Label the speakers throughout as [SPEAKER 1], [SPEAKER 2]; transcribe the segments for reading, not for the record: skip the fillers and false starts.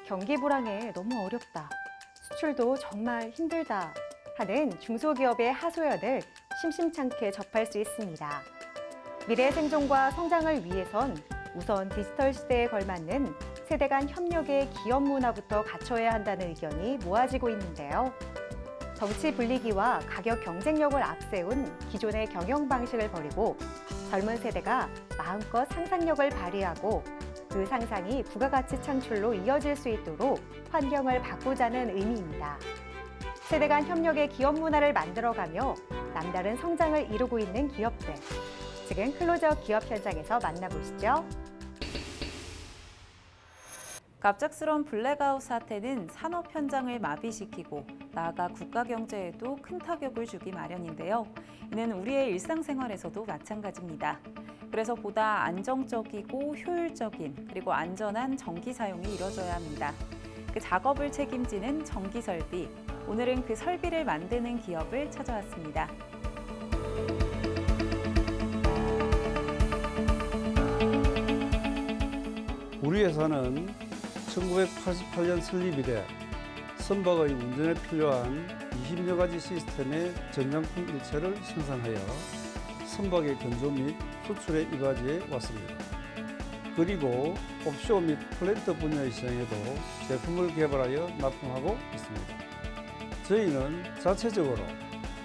[SPEAKER 1] 경기 불황에 너무 어렵다. 수출도 정말 힘들다. 하는 중소기업의 하소연을 심심찮게 접할 수 있습니다. 미래 생존과 성장을 위해선 우선 디지털 시대에 걸맞는 세대 간 협력의 기업 문화부터 갖춰야 한다는 의견이 모아지고 있는데요. 정치 분리기와 가격 경쟁력을 앞세운 기존의 경영 방식을 버리고 젊은 세대가 마음껏 상상력을 발휘하고 그 상상이 부가가치 창출로 이어질 수 있도록 환경을 바꾸자는 의미입니다. 세대 간 협력의 기업 문화를 만들어가며 남다른 성장을 이루고 있는 기업들. 지금 클로즈업 기업 현장에서 만나보시죠.
[SPEAKER 2] 갑작스러운 블랙아웃 사태는 산업 현장을 마비시키고 나아가 국가 경제에도 큰 타격을 주기 마련인데요. 이는 우리의 일상생활에서도 마찬가지입니다. 그래서 보다 안정적이고 효율적인 그리고 안전한 전기 사용이 이뤄져야 합니다. 그 작업을 책임지는 전기 설비. 오늘은 그 설비를 만드는 기업을 찾아왔습니다.
[SPEAKER 3] 우리 회사는 1988년 설립 이래 선박의 운전에 필요한 20여 가지 시스템의 전장품 일체를 생산하여 선박의 건조 및 수출에 이바지해 왔습니다. 그리고 옵쇼 및 플랜트 분야의 시장에도 제품을 개발하여 납품하고 있습니다. 저희는 자체적으로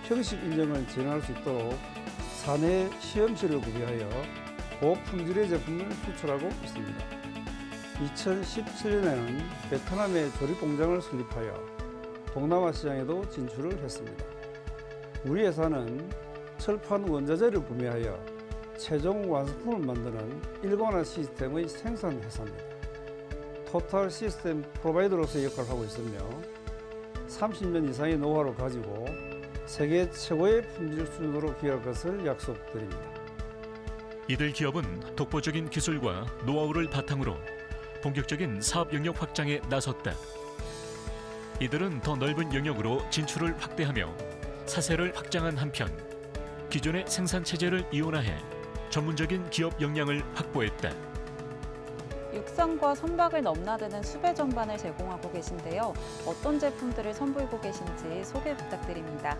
[SPEAKER 3] 형식 인증을 진행할 수 있도록 사내 시험실을 구비하여 고품질의 제품을 수출하고 있습니다. 2017년에는 베트남에 조립 공장을 설립하여 동남아 시장에도 진출을 했습니다. 우리 회사는 철판 원자재를 구매하여 최종 완성품을 만드는 일관화 시스템의 생산 회사입니다. 토탈 시스템 프로바이더로서의 역할을 하고 있으며 30년 이상의 노하우를 가지고 세계 최고의 품질 수준으로 기여할 것을 약속드립니다.
[SPEAKER 4] 이들 기업은 독보적인 기술과 노하우를 바탕으로 본격적인 사업 영역 확장에 나섰다. 이들은 더 넓은 영역으로 진출을 확대하며 사세를 확장한 한편 기존의 생산 체제를 이원화해 전문적인 기업 역량을 확보했다.
[SPEAKER 2] 육상과 선박을 넘나드는 수배 전반을 제공하고 계신데요. 어떤 제품들을 선보이고 계신지 소개 부탁드립니다.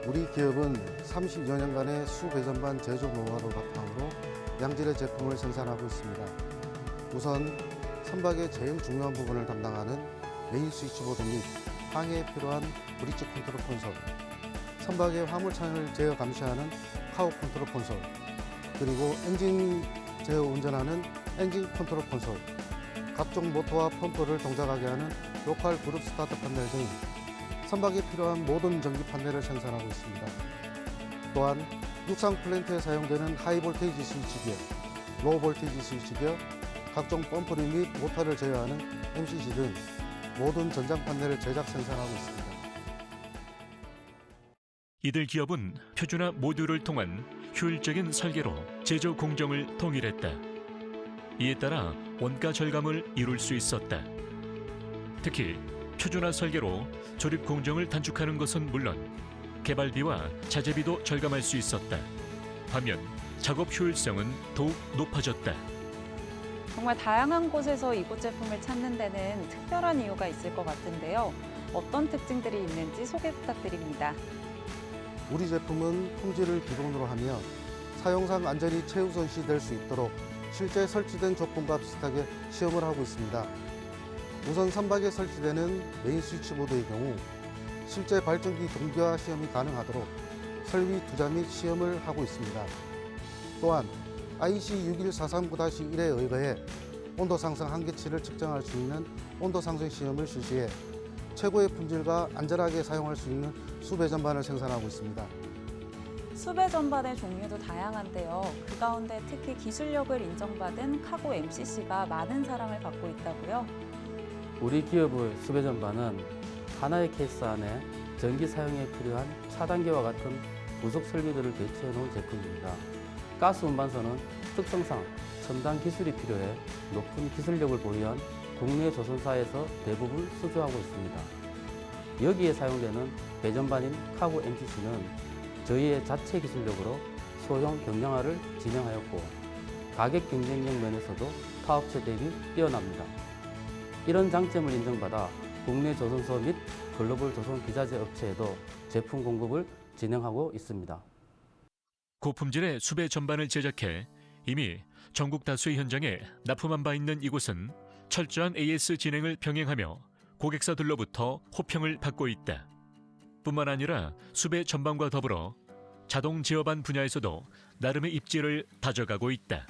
[SPEAKER 5] 우리 기업은 30여 년간의 수배 전반 제조 노하우를 바탕으로 양질의 제품을 생산하고 있습니다. 우선 선박의 제일 중요한 부분을 담당하는 메인 스위치보드 및 항해에 필요한 브릿지 컨트롤 콘솔, 선박의 화물창을 제어 감시하는 카우 컨트롤 콘솔, 그리고 엔진 제어 운전하는 엔진 컨트롤 콘솔, 각종 모터와 펌프를 동작하게 하는 로컬 그룹 스타트 판넬 등 선박에 필요한 모든 전기 판넬을 생산하고 있습니다. 또한 육상 플랜트에 사용되는 하이 볼테이지 스위치기어, 로우 볼테이지 스위치기어, 각종 펌프리 및 모터를 제어하는 MCC 등 모든 전장 판넬을 제작 생산하고 있습니다.
[SPEAKER 4] 이들 기업은 표준화 모듈을 통한 효율적인 설계로 제조 공정을 통일했다. 이에 따라 원가 절감을 이룰 수 있었다. 특히 표준화 설계로 조립 공정을 단축하는 것은 물론 개발비와 자재비도 절감할 수 있었다. 반면 작업 효율성은 더욱 높아졌다.
[SPEAKER 2] 정말 다양한 곳에서 이곳 제품을 찾는 데는 특별한 이유가 있을 것 같은데요. 어떤 특징들이 있는지 소개 부탁드립니다.
[SPEAKER 5] 우리 제품은 품질을 기본으로 하며 사용상 안전이 최우선시 될 수 있도록 실제 설치된 조건과 비슷하게 시험을 하고 있습니다. 우선 선박에 설치되는 메인 스위치보드의 경우 실제 발전기 동기화 시험이 가능하도록 설비 투자 및 시험을 하고 있습니다. 또한 IC 61439-1에 의거해 온도 상승 한계치를 측정할 수 있는 온도 상승 시험을 실시해 최고의 품질과 안전하게 사용할 수 있는 수배 전반을 생산하고 있습니다.
[SPEAKER 2] 수배 전반의 종류도 다양한데요. 그 가운데 특히 기술력을 인정받은 카고 MCC가 많은 사랑을 받고 있다고요?
[SPEAKER 6] 우리 기업의 수배 전반은 하나의 케이스 안에 전기 사용에 필요한 차단기와 같은 부속 설비들을 배치해 놓은 제품입니다. 가스 운반선은 특성상 첨단 기술이 필요해 높은 기술력을 보유한 국내 조선사에서 대부분 수주하고 있습니다. 여기에 사용되는 배전반인 카고 MCC는 저희의 자체 기술력으로 소형 경량화를 진행하였고 가격 경쟁력 면에서도 타업체 대비 뛰어납니다. 이런 장점을 인정받아 국내 조선소 및 글로벌 조선 기자재 업체에도 제품 공급을 진행하고 있습니다.
[SPEAKER 4] 고품질의 수배 전반을 제작해 이미 전국 다수의 현장에 납품한 바 있는 이곳은 철저한 AS 진행을 병행하며 고객사들로부터 호평을 받고 있다. 뿐만 아니라 수배 전반과 더불어 자동 제어반 분야에서도 나름의 입지를 다져가고 있다.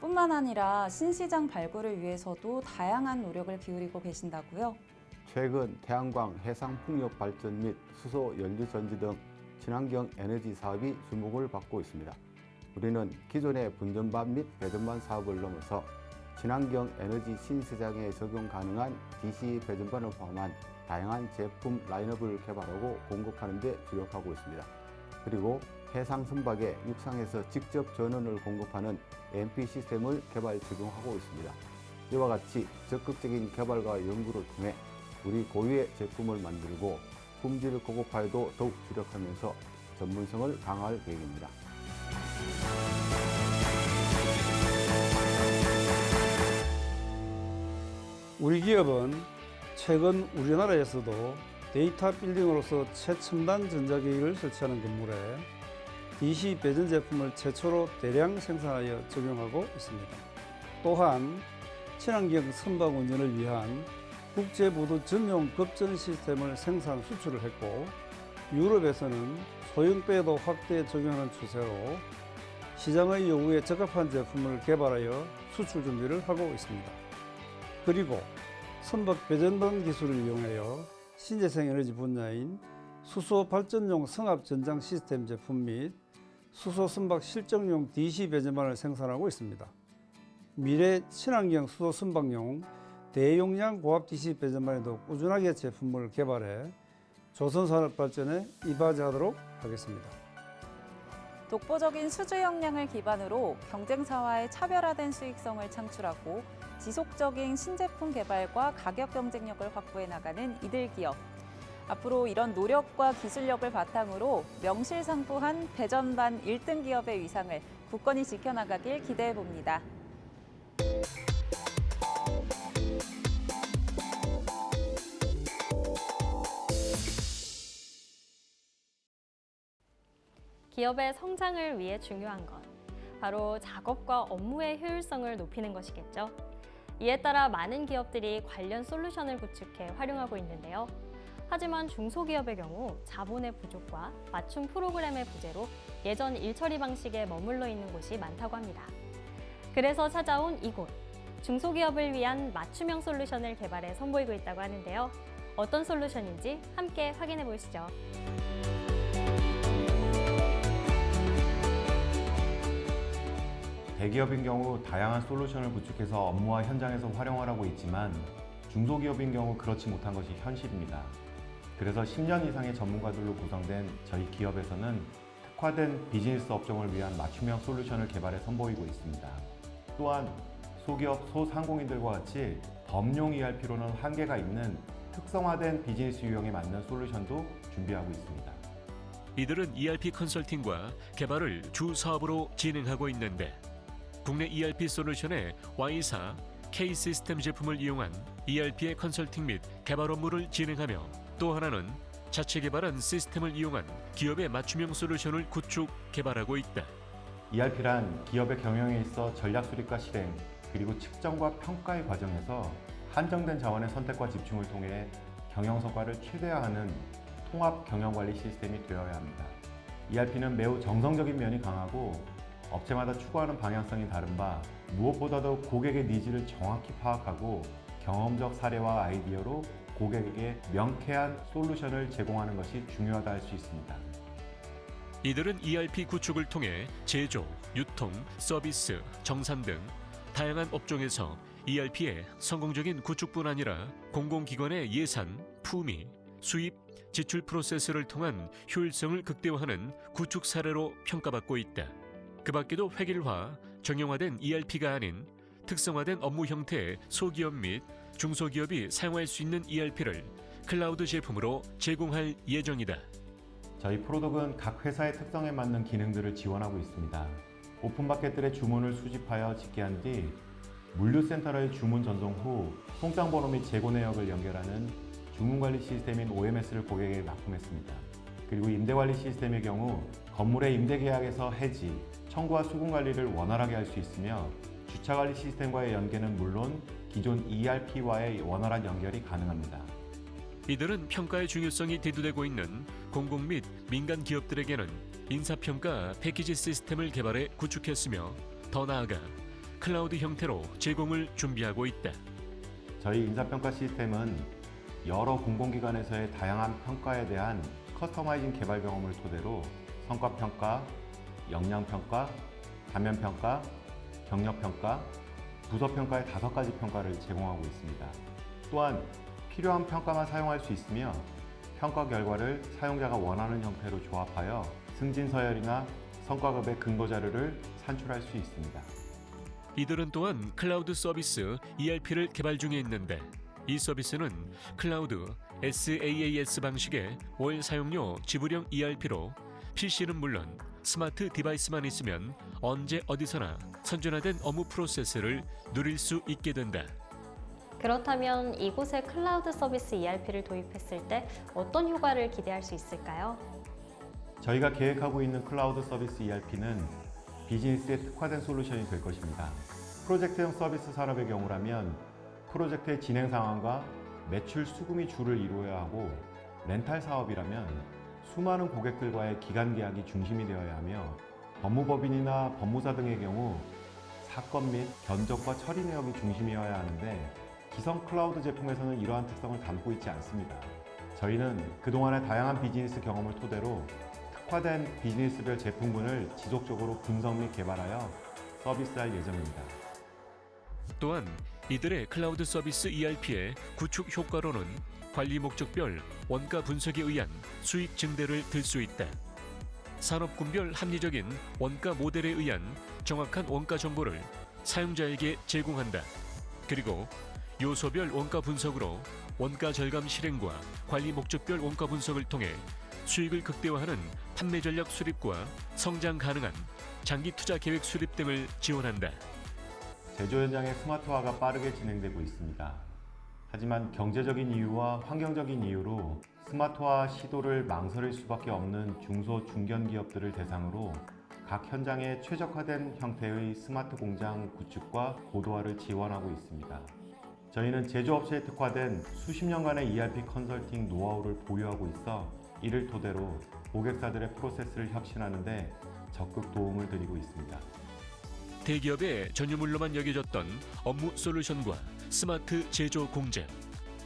[SPEAKER 2] 뿐만 아니라 신시장 발굴을 위해서도 다양한 노력을 기울이고 계신다고요?
[SPEAKER 7] 최근 태양광, 해상 풍력 발전 및 수소 연료 전지 등 친환경 에너지 사업이 주목을 받고 있습니다. 우리는 기존의 분전반 및 배전반 사업을 넘어서 친환경 에너지 신시장에 적용 가능한 DC 배전반을 포함한 다양한 제품 라인업을 개발하고 공급하는 데 주력하고 있습니다. 그리고 해상 선박에 육상에서 직접 전원을 공급하는 EMP 시스템을 개발 적용하고 있습니다. 이와 같이 적극적인 개발과 연구를 통해 우리 고유의 제품을 만들고 품질 고급화에도 더욱 주력하면서 전문성을 강화할 계획입니다.
[SPEAKER 3] 우리 기업은 최근 우리나라에서도 데이터 빌딩으로서 최첨단 전자기기를 설치하는 건물에 DC 배전 제품을 최초로 대량 생산하여 적용하고 있습니다. 또한 친환경 선박 운전을 위한 국제보도 전용 급전 시스템을 생산 수출을 했고, 유럽에서는 소형 배도 확대 적용하는 추세로 시장의 요구에 적합한 제품을 개발하여 수출 준비를 하고 있습니다. 그리고 선박 배전반 기술을 이용하여 신재생 에너지 분야인 수소 발전용 성합 전장 시스템 제품 및 수소 선박 실정용 DC 배전반을 생산하고 있습니다. 미래 친환경 수소 선박용 대용량 고압 DC 배전반에도 꾸준하게 제품을 개발해 조선산업 발전에 이바지하도록 하겠습니다.
[SPEAKER 2] 독보적인 수주 역량을 기반으로 경쟁사와의 차별화된 수익성을 창출하고 지속적인 신제품 개발과 가격 경쟁력을 확보해 나가는 이들 기업. 앞으로 이런 노력과 기술력을 바탕으로 명실상부한 배전반 1등 기업의 위상을 굳건히 지켜나가길 기대해 봅니다.
[SPEAKER 8] 기업의 성장을 위해 중요한 것, 바로 작업과 업무의 효율성을 높이는 것이겠죠. 이에 따라 많은 기업들이 관련 솔루션을 구축해 활용하고 있는데요. 하지만 중소기업의 경우 자본의 부족과 맞춤 프로그램의 부재로 예전 일처리 방식에 머물러 있는 곳이 많다고 합니다. 그래서 찾아온 이곳, 중소기업을 위한 맞춤형 솔루션을 개발해 선보이고 있다고 하는데요. 어떤 솔루션인지 함께 확인해 보시죠.
[SPEAKER 9] 대기업인 경우 다양한 솔루션을 구축해서 업무와 현장에서 활용하고 있지만 중소기업인 경우 그렇지 못한 것이 현실입니다. 그래서 10년 이상의 전문가들로 구성된 저희 기업에서는 특화된 비즈니스 업종을 위한 맞춤형 솔루션을 개발해 선보이고 있습니다. 또한 소기업, 소상공인들과 같이 범용 ERP로는 한계가 있는 특성화된 비즈니스 유형에 맞는 솔루션도 준비하고 있습니다.
[SPEAKER 4] 이들은 ERP 컨설팅과 개발을 주 사업으로 진행하고 있는데, 국내 ERP 솔루션의 Y사 K-시스템 제품을 이용한 ERP의 컨설팅 및 개발 업무를 진행하며, 또 하나는 자체 개발한 시스템을 이용한 기업의 맞춤형 솔루션을 구축, 개발하고 있다.
[SPEAKER 9] ERP란 기업의 경영에 있어 전략 수립과 실행, 그리고 측정과 평가의 과정에서 한정된 자원의 선택과 집중을 통해 경영 성과를 최대화하는 통합 경영관리 시스템이 되어야 합니다. ERP는 매우 정성적인 면이 강하고 업체마다 추구하는 방향성이 다른 바, 무엇보다도 고객의 니즈를 정확히 파악하고 경험적 사례와 아이디어로 고객에게 명쾌한 솔루션을 제공하는 것이 중요하다 할 수 있습니다.
[SPEAKER 4] 이들은 ERP 구축을 통해 제조, 유통, 서비스, 정산 등 다양한 업종에서 ERP의 성공적인 구축뿐 아니라 공공기관의 예산, 품위, 수입, 지출 프로세스를 통한 효율성을 극대화하는 구축 사례로 평가받고 있다. 그 밖에도 획일화, 정형화된 ERP가 아닌 특성화된 업무 형태의 소기업 및 중소기업이 사용할 수 있는 ERP를 클라우드 제품으로 제공할 예정이다.
[SPEAKER 9] 저희 프로덕은 각 회사의 특성에 맞는 기능들을 지원하고 있습니다. 오픈마켓들의 주문을 수집하여 집계한 뒤 물류센터로의 주문 전송 후 송장 번호 및 재고 내역을 연결하는 주문관리 시스템인 OMS를 고객에게 납품했습니다. 그리고 임대관리 시스템의 경우 건물의 임대계약에서 해지, 청구와 수분 관리를 원활하게 할 수 있으며 주차관리 시스템과의 연계는 물론 기존 ERP와의 원활한 연결이 가능합니다.
[SPEAKER 4] 이들은 평가의 중요성이 대두되고 있는 공공 및 민간 기업들에게는 인사평가 패키지 시스템을 개발해 구축했으며 더 나아가 클라우드 형태로 제공을 준비하고 있다.
[SPEAKER 9] 저희 인사평가 시스템은 여러 공공기관에서의 다양한 평가에 대한 커스터마이징 개발 경험을 토대로 성과평가, 역량평가, 단면평가, 경력평가, 부서평가의 5가지 평가를 제공하고 있습니다. 또한 필요한 평가만 사용할 수 있으며 평가 결과를 사용자가 원하는 형태로 조합하여 승진 서열이나 성과급의 근거 자료를 산출할 수 있습니다.
[SPEAKER 4] 이들은 또한 클라우드 서비스 ERP를 개발 중에 있는데 이 서비스는 클라우드 SaaS 방식의 월 사용료 지불형 ERP로 PC는 물론 스마트 디바이스만 있으면 언제 어디서나 선진화된 업무 프로세스를 누릴 수 있게 된다.
[SPEAKER 8] 그렇다면 이곳에 클라우드 서비스 ERP를 도입했을 때 어떤 효과를 기대할 수 있을까요?
[SPEAKER 9] 저희가 계획하고 있는 클라우드 서비스 ERP는 비즈니스에 특화된 솔루션이 될 것입니다. 프로젝트형 서비스 산업의 경우라면 프로젝트의 진행 상황과 매출 수금이 주를 이루어야 하고 렌탈 사업이라면 수많은 고객들과의 기간 계약이 중심이 되어야 하며 법무법인이나 법무사 등의 경우 사건 및 견적과 처리 내역이 중심이어야 하는데 기성 클라우드 제품에서는 이러한 특성을 담고 있지 않습니다. 저희는 그동안의 다양한 비즈니스 경험을 토대로 특화된 비즈니스별 제품군을 지속적으로 분석 및 개발하여 서비스할 예정입니다.
[SPEAKER 4] 또한 이들의 클라우드 서비스 ERP의 구축 효과로는 관리 목적별 원가 분석에 의한 수익 증대를 들 수 있다. 산업군별 합리적인 원가 모델에 의한 정확한 원가 정보를 사용자에게 제공한다. 그리고 요소별 원가 분석으로 원가 절감 실행과 관리 목적별 원가 분석을 통해 수익을 극대화하는 판매 전략 수립과 성장 가능한 장기 투자 계획 수립 등을 지원한다.
[SPEAKER 9] 제조 현장의 스마트화가 빠르게 진행되고 있습니다. 하지만 경제적인 이유와 환경적인 이유로 스마트화 시도를 망설일 수밖에 없는 중소 중견 기업들을 대상으로 각 현장에 최적화된 형태의 스마트 공장 구축과 고도화를 지원하고 있습니다. 저희는 제조업체에 특화된 수십 년간의 ERP 컨설팅 노하우를 보유하고 있어 이를 토대로 고객사들의 프로세스를 혁신하는 데 적극 도움을 드리고 있습니다.
[SPEAKER 4] 대기업의 전유물로만 여겨졌던 업무 솔루션과 스마트 제조 공장.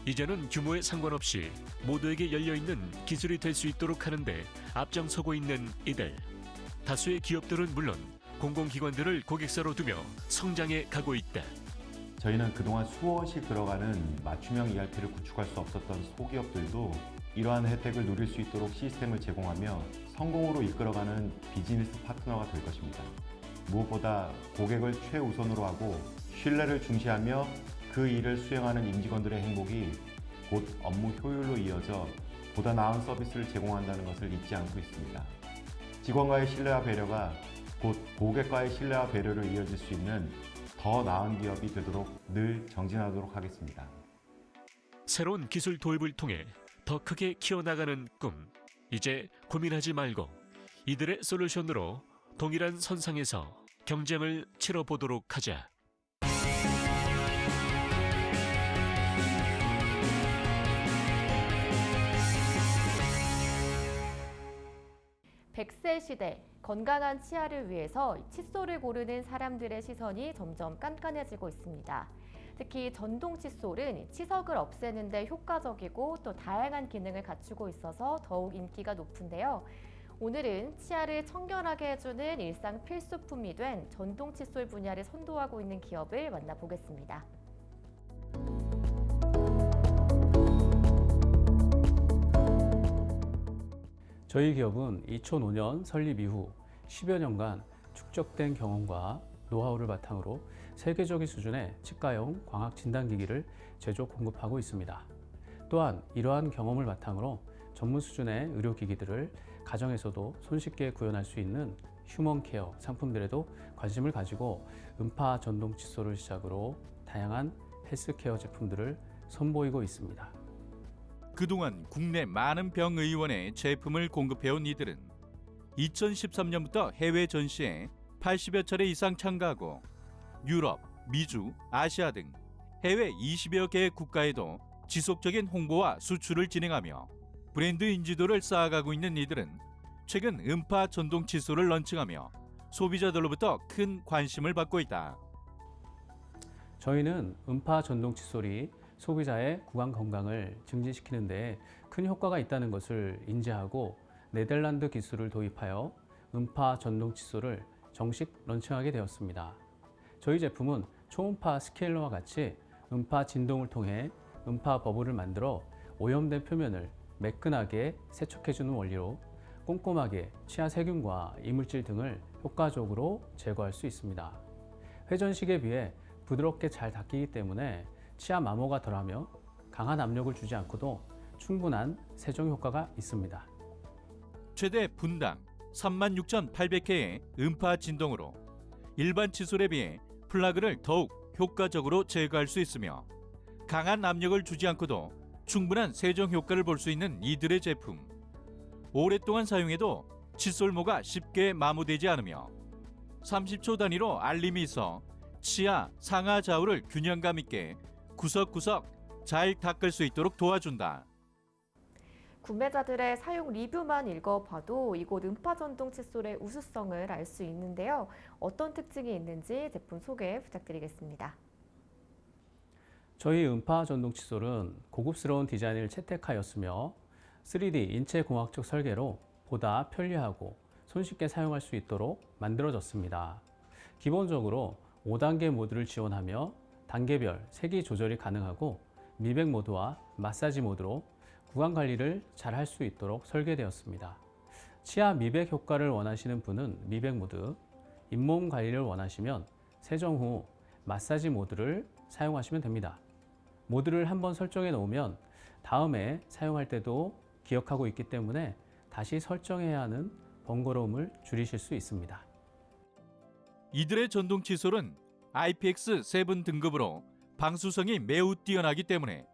[SPEAKER 4] 이제는 규모에 상관없이 모두에게 열려있는 기술이 될 수 있도록 하는데 앞장서고 있는 이들. 다수의 기업들은 물론 공공기관들을 고객사로 두며 성장해 가고 있다.
[SPEAKER 9] 저희는 그동안 수원씩 들어가는 맞춤형 ERP를 구축할 수 없었던 소기업들도 이러한 혜택을 누릴 수 있도록 시스템을 제공하며 성공으로 이끌어가는 비즈니스 파트너가 될 것입니다. 무엇보다 고객을 최우선으로 하고 신뢰를 중시하며 그 일을 수행하는 임직원들의 행복이 곧 업무 효율로 이어져 보다 나은 서비스를 제공한다는 것을 잊지 않고 있습니다. 직원과의 신뢰와 배려가 곧 고객과의 신뢰와 배려를 이어질 수 있는 더 나은 기업이 되도록 늘 정진하도록 하겠습니다.
[SPEAKER 4] 새로운 기술 도입을 통해 더 크게 키워나가는 꿈. 이제 고민하지 말고 이들의 솔루션으로 동일한 선상에서 경쟁을 치러보도록 하자.
[SPEAKER 10] 100세 시대, 건강한 치아를 위해서 칫솔을 고르는 사람들의 시선이 점점 깐깐해지고 있습니다. 특히 전동 칫솔은 치석을 없애는 데 효과적이고 또 다양한 기능을 갖추고 있어서 더욱 인기가 높은데요. 오늘은 치아를 청결하게 해주는 일상 필수품이 된 전동 칫솔 분야를 선도하고 있는 기업을 만나보겠습니다.
[SPEAKER 6] 저희 기업은 2005년 설립 이후 10여 년간 축적된 경험과 노하우를 바탕으로 세계적인 수준의 치과용 광학 진단기기를 제조 공급하고 있습니다. 또한 이러한 경험을 바탕으로 전문 수준의 의료기기들을 가정에서도 손쉽게 구현할 수 있는 휴먼 케어 상품들에도 관심을 가지고 음파 전동 칫솔을 시작으로 다양한 헬스케어 제품들을 선보이고 있습니다.
[SPEAKER 11] 그동안 국내 많은 병의원에 제품을 공급해온 이들은 2013년부터 해외 전시에 80여 차례 이상 참가하고 유럽, 미주, 아시아 등 해외 20여 개 국가에도 지속적인 홍보와 수출을 진행하며 브랜드 인지도를 쌓아가고 있는 이들은 최근 음파 전동 칫솔을 런칭하며 소비자들로부터 큰 관심을 받고 있다.
[SPEAKER 6] 저희는 음파 전동 칫솔이 소비자의 구강 건강을 증진시키는 데 큰 효과가 있다는 것을 인지하고 네덜란드 기술을 도입하여 음파 전동 칫솔을 정식 런칭하게 되었습니다. 저희 제품은 초음파 스케일러와 같이 음파 진동을 통해 음파 버블을 만들어 오염된 표면을 매끈하게 세척해주는 원리로 꼼꼼하게 치아 세균과 이물질 등을 효과적으로 제거할 수 있습니다. 회전식에 비해 부드럽게 잘 닦이기 때문에 치아 마모가 덜하며 강한 압력을 주지 않고도 충분한 세정 효과가 있습니다.
[SPEAKER 11] 최대 분당 36,800회의 음파 진동으로 일반 칫솔에 비해 플라그를 더욱 효과적으로 제거할 수 있으며 강한 압력을 주지 않고도 충분한 세정 효과를 볼 수 있는 이들의 제품. 오랫동안 사용해도 칫솔모가 쉽게 마모되지 않으며 30초 단위로 알림이 있어 치아 상하 좌우를 균형감 있게 구석구석 잘 닦을 수 있도록 도와준다.
[SPEAKER 10] 구매자들의 사용 리뷰만 읽어봐도 이곳 음파 전동 칫솔의 우수성을 알 수 있는데요. 어떤 특징이 있는지 제품 소개 부탁드리겠습니다.
[SPEAKER 6] 저희 음파 전동 칫솔은 고급스러운 디자인을 채택하였으며 3D 인체공학적 설계로 보다 편리하고 손쉽게 사용할 수 있도록 만들어졌습니다. 기본적으로 5단계 모드를 지원하며 단계별 세기 조절이 가능하고 미백 모드와 마사지 모드로 구강 관리를 잘 할 수 있도록 설계되었습니다. 치아 미백 효과를 원하시는 분은 미백 모드, 잇몸 관리를 원하시면 세정 후 마사지 모드를 사용하시면 됩니다. 모드를 한번 설정해 놓으면 다음에 사용할 때도 기억하고 있기 때문에 다시 설정해야 하는 번거로움을 줄이실 수 있습니다.
[SPEAKER 11] 이들의 전동 칫솔은 IPX7 등급으로 방수성이 매우 뛰어나기 때문에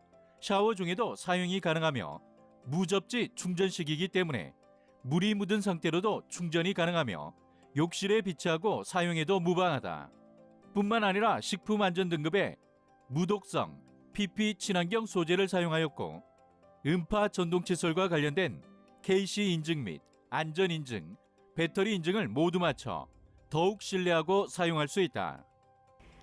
[SPEAKER 11] 샤워 중에도 사용이 가능하며 무접지 충전식이기 때문에 물이 묻은 상태로도 충전이 가능하며 욕실에 비치하고 사용해도 무방하다. 뿐만 아니라 식품 안전 등급의 무독성 PP 친환경 소재를 사용하였고 음파 전동 칫솔과 관련된 KC 인증 및 안전 인증, 배터리 인증을 모두 맞춰 더욱 신뢰하고 사용할 수 있다.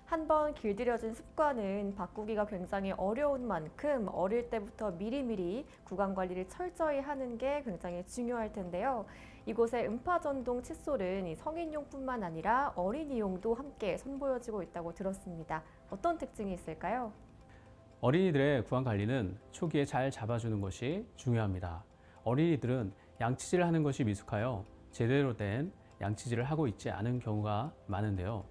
[SPEAKER 10] 한번 길들여진 습관은 바꾸기가 굉장히 어려운 만큼 어릴 때부터 미리미리 구강 관리를 철저히 하는 게 굉장히 중요할 텐데요. 이곳의 음파 전동 칫솔은 성인용뿐만 아니라 어린이용도 함께 선보여지고 있다고 들었습니다. 어떤 특징이 있을까요?
[SPEAKER 6] 어린이들의 구강 관리는 초기에 잘 잡아주는 것이 중요합니다. 어린이들은 양치질을 하는 것이 미숙하여 제대로 된 양치질을 하고 있지 않은 경우가 많은데요.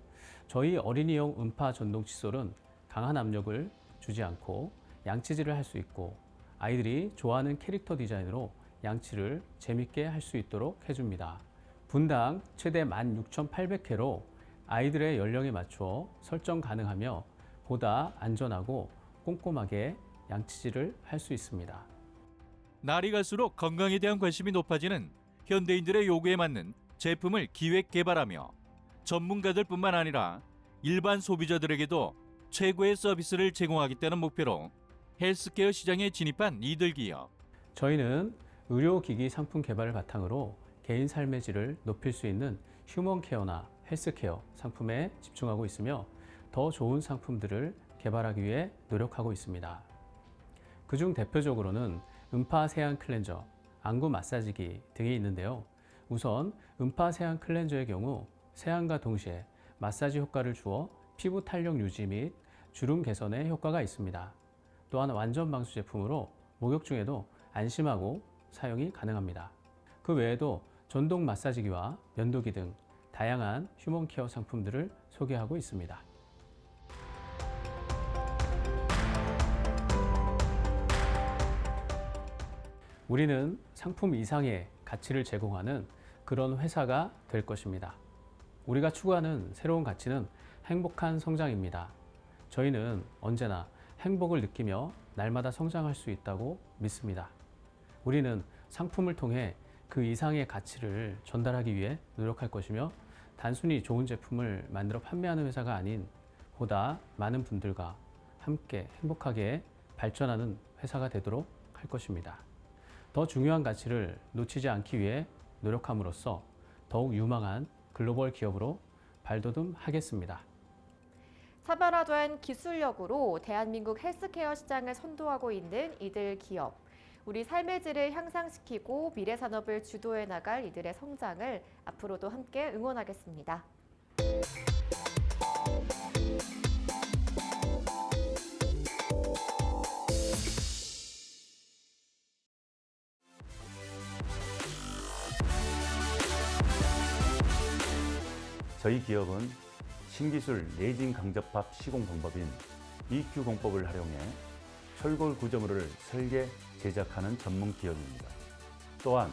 [SPEAKER 6] 저희 어린이용 음파 전동 칫솔은 강한 압력을 주지 않고 양치질을 할 수 있고 아이들이 좋아하는 캐릭터 디자인으로 양치를 재밌게 할 수 있도록 해줍니다. 분당 최대 16,800회로 아이들의 연령에 맞추어 설정 가능하며 보다 안전하고 꼼꼼하게 양치질을 할 수 있습니다.
[SPEAKER 11] 날이 갈수록 건강에 대한 관심이 높아지는 현대인들의 요구에 맞는 제품을 기획 개발하며 전문가들뿐만 아니라 일반 소비자들에게도 최고의 서비스를 제공하겠다는 목표로 헬스케어 시장에 진입한 이들 기업.
[SPEAKER 6] 저희는 의료기기 상품 개발을 바탕으로 개인 삶의 질을 높일 수 있는 휴먼 케어나 헬스케어 상품에 집중하고 있으며 더 좋은 상품들을 개발하기 위해 노력하고 있습니다. 그중 대표적으로는 음파 세안 클렌저, 안구 마사지기 등이 있는데요. 우선 음파 세안 클렌저의 경우 세안과 동시에 마사지 효과를 주어 피부 탄력 유지 및 주름 개선에 효과가 있습니다. 또한 완전 방수 제품으로 목욕 중에도 안심하고 사용이 가능합니다. 그 외에도 전동 마사지기와 면도기 등 다양한 휴먼 케어 상품들을 소개하고 있습니다. 우리는 상품 이상의 가치를 제공하는 그런 회사가 될 것입니다. 우리가 추구하는 새로운 가치는 행복한 성장입니다. 저희는 언제나 행복을 느끼며 날마다 성장할 수 있다고 믿습니다. 우리는 상품을 통해 그 이상의 가치를 전달하기 위해 노력할 것이며 단순히 좋은 제품을 만들어 판매하는 회사가 아닌 보다 많은 분들과 함께 행복하게 발전하는 회사가 되도록 할 것입니다. 더 중요한 가치를 놓치지 않기 위해 노력함으로써 더욱 유망한 글로벌 기업으로 발돋움하겠습니다.
[SPEAKER 10] 차별화된 기술력으로 대한민국 헬스케어 시장을 선도하고 있는 이들 기업. 우리 삶의 질을 향상시키고 미래 산업을 주도해 나갈 이들의 성장을 앞으로도 함께 응원하겠습니다.
[SPEAKER 9] 저희 기업은 신기술 내진 강접합 시공 방법인 EQ 공법을 활용해 철골 구조물을 설계, 제작하는 전문 기업입니다. 또한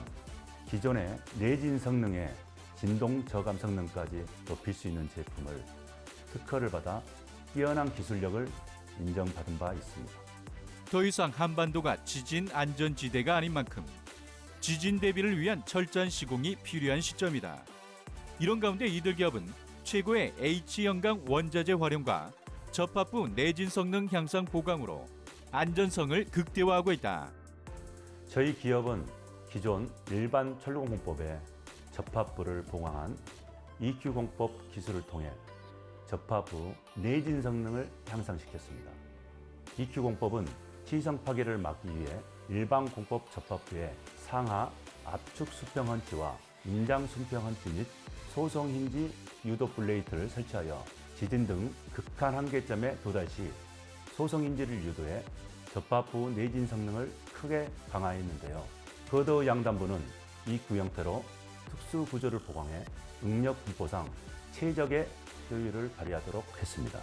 [SPEAKER 9] 기존의 내진 성능에 진동 저감 성능까지 높일 수 있는 제품을 특허를 받아 뛰어난 기술력을 인정받은 바 있습니다.
[SPEAKER 11] 더 이상 한반도가 지진 안전지대가 아닌 만큼 지진 대비를 위한 철저한 시공이 필요한 시점이다. 이런 가운데 이들 기업은 최고의 H형강 원자재 활용과 접합부 내진 성능 향상 보강으로 안전성을 극대화하고 있다.
[SPEAKER 9] 저희 기업은 기존 일반 철로공법의 접합부를 보강한 EQ 공법 기술을 통해 접합부 내진 성능을 향상시켰습니다. EQ 공법은 치성 파괴를 막기 위해 일반 공법 접합부에 상하 압축 수평 헌치와 인장 수평 헌치 및 소성 힌지 유도 플레이트를 설치하여 지진 등 극한 한계점에 도달 시 소성 힌지를 유도해 접합부 내진 성능을 크게 강화했는데요. 거더 양단부는 이 구형태로 특수 구조를 보강해 응력 분포상 최적의 효율을 발휘하도록 했습니다.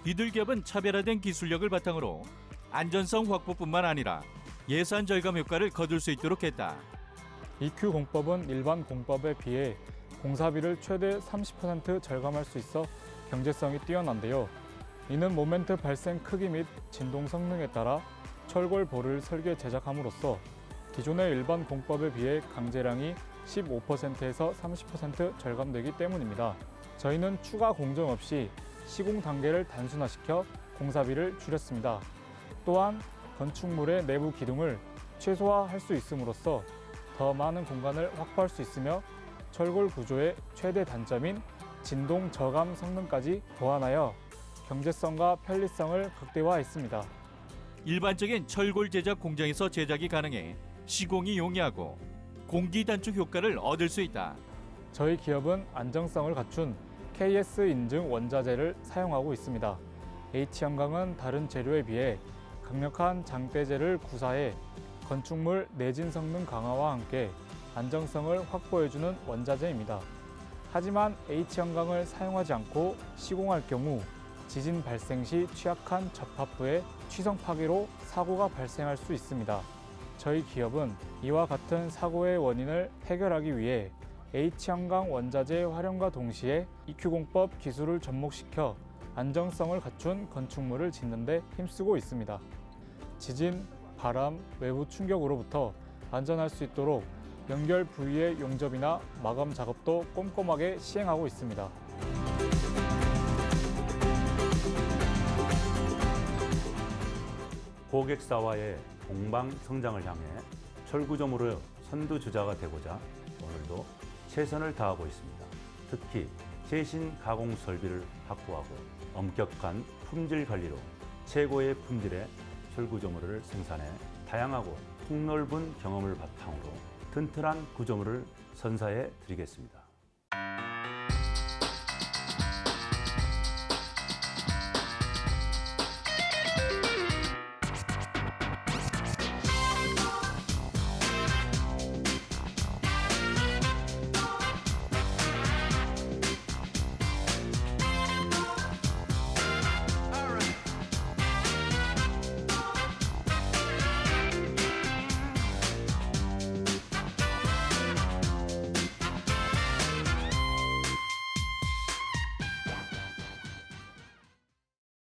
[SPEAKER 11] 이들 기업은 차별화된 기술력을 바탕으로 안전성 확보뿐만 아니라 예산 절감 효과를 거둘 수 있도록 했다.
[SPEAKER 12] EQ 공법은 일반 공법에 비해 공사비를 최대 30% 절감할 수 있어 경제성이 뛰어난데요. 이는 모멘트 발생 크기 및 진동 성능에 따라 철골볼을 설계 제작함으로써 기존의 일반 공법에 비해 강제량이 15%에서 30% 절감되기 때문입니다. 저희는 추가 공정 없이 시공 단계를 단순화시켜 공사비를 줄였습니다. 또한 건축물의 내부 기둥을 최소화할 수 있음으로써 더 많은 공간을 확보할 수 있으며 철골 구조의 최대 단점인 진동 저감 성능까지 보완하여 경제성과 편리성을 극대화했습니다.
[SPEAKER 11] 일반적인 철골 제작 공장에서 제작이 가능해 시공이 용이하고 공기 단축 효과를 얻을 수 있다.
[SPEAKER 12] 저희 기업은 안정성을 갖춘 KS 인증 원자재를 사용하고 있습니다. H형강은 다른 재료에 비해 강력한 장대재를 구사해 건축물 내진 성능 강화와 함께 안정성을 확보해주는 원자재입니다. 하지만 H형강을 사용하지 않고 시공할 경우 지진 발생 시 취약한 접합부의 취성 파괴로 사고가 발생할 수 있습니다. 저희 기업은 이와 같은 사고의 원인을 해결하기 위해 H형강 원자재 활용과 동시에 EQ공법 기술을 접목시켜 안정성을 갖춘 건축물을 짓는 데 힘쓰고 있습니다. 지진, 바람, 외부 충격으로부터 안전할 수 있도록 연결 부위의 용접이나 마감 작업도 꼼꼼하게 시행하고 있습니다.
[SPEAKER 9] 고객사와의 공방 성장을 향해 철구조물의 선두주자가 되고자 오늘도 최선을 다하고 있습니다. 특히 최신 가공 설비를 확보하고 엄격한 품질 관리로 최고의 품질의 철구조물을 생산해 다양하고 폭넓은 경험을 바탕으로 튼튼한 구조물을 선사해 드리겠습니다.